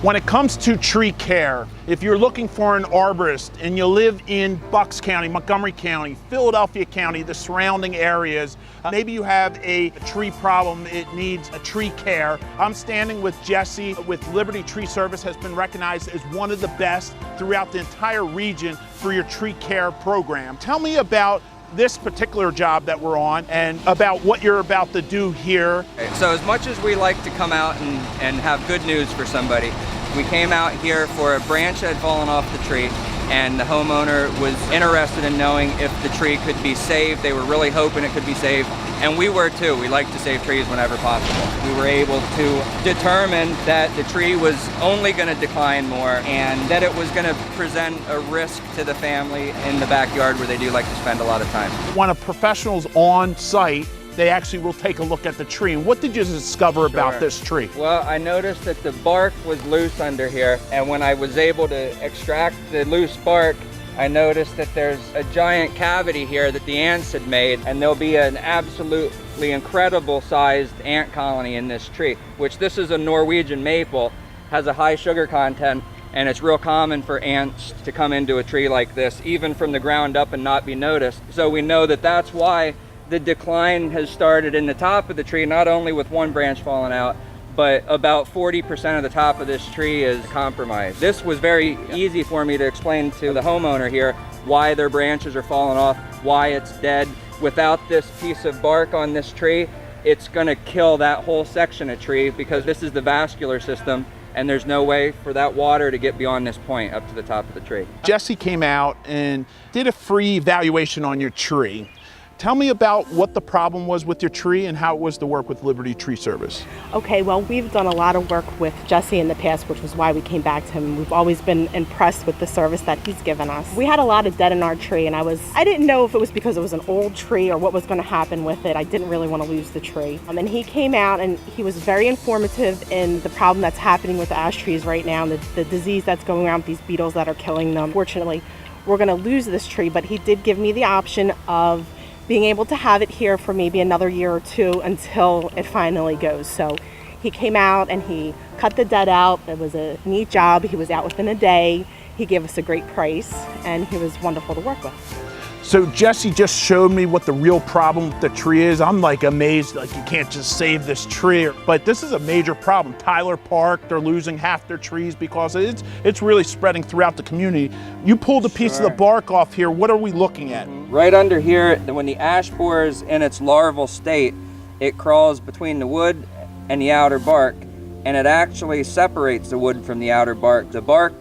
When it comes to tree care, if you're looking for an arborist and you live in Bucks County, Montgomery County, Philadelphia County, the surrounding areas, maybe you have a tree problem, it needs a tree care. I'm standing with Jesse with Liberty Tree Service, has been recognized as one of the best throughout the entire region for your tree care program. Tell me about this particular job that we're on and about what you're about to do here. So as much as we like to come out and have good news for somebody, we came out here for a branch that had fallen off the tree, and the homeowner was interested in knowing if the tree could be saved. They were really hoping it could be saved, and we were too. We like to save trees whenever possible. We were able to determine that the tree was only going to decline more and that it was going to present a risk to the family in the backyard where they do like to spend a lot of time. When a professional's on site, they actually will take a look at the tree. And what did you discover about this tree? Well, I noticed that the bark was loose under here, and when I was able to extract the loose bark, I noticed that there's a giant cavity here that the ants had made, and there'll be an absolutely incredible sized ant colony in this tree, which this is a Norwegian maple, has a high sugar content, and it's real common for ants to come into a tree like this, even from the ground up, and not be noticed. So we know that that's why the decline has started in the top of the tree, not only with one branch falling out, but about 40% of the top of this tree is compromised. This was very easy for me to explain to the homeowner here why their branches are falling off, why it's dead. Without this piece of bark on this tree, it's gonna kill that whole section of tree because this is the vascular system, and there's no way for that water to get beyond this point up to the top of the tree. Jesse came out and did a free evaluation on your tree. Tell me about what the problem was with your tree and how it was to work with Liberty Tree Service. Okay, well, we've done a lot of work with Jesse in the past, which was why we came back to him. We've always been impressed with the service that he's given us. We had a lot of dead in our tree, and I didn't know if it was because it was an old tree or what was going to happen with it. I didn't really want to lose the tree. And he came out and he was very informative in the problem that's happening with ash trees right now, and the disease that's going around with these beetles that are killing them. Fortunately, we're going to lose this tree, but he did give me the option of being able to have it here for maybe another year or two until it finally goes. So he came out and he cut the dead out. It was a neat job. He was out within a day. He gave us a great price, and he was wonderful to work with. So Jesse just showed me what the real problem with the tree is. I'm like amazed, like you can't just save this tree, but this is a major problem. Tyler Park, they're losing half their trees because it's really spreading throughout the community. You pulled a piece of the bark off here. What are we looking at? Right under here, when the ash borer is in its larval state, it crawls between the wood and the outer bark, and it actually separates the wood from the outer bark. The bark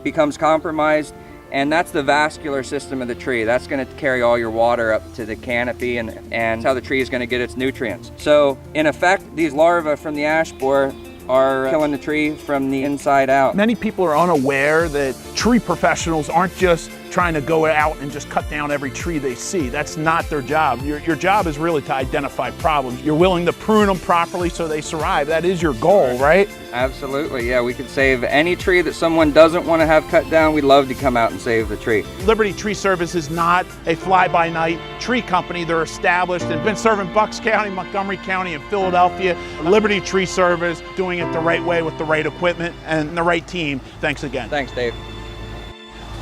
becomes compromised, and that's the vascular system of the tree. That's going to carry all your water up to the canopy, and how the tree is going to get its nutrients. So in effect, these larvae from the ash borer are killing the tree from the inside out. Many people are unaware that tree professionals aren't just trying to go out and just cut down every tree they see. That's not their job. Your job is really to identify problems. You're willing to prune them properly so they survive. That is your goal, right? Absolutely, yeah. We could save any tree that someone doesn't want to have cut down. We'd love to come out and save the tree. Liberty Tree Service is not a fly-by-night tree company. They're established and been serving Bucks County, Montgomery County, and Philadelphia. Liberty Tree Service doing it the right way with the right equipment and the right team. Thanks again. Thanks, Dave.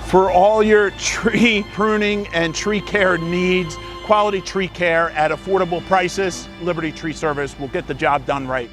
For all your tree pruning and tree care needs, quality tree care at affordable prices, Liberty Tree Service will get the job done right.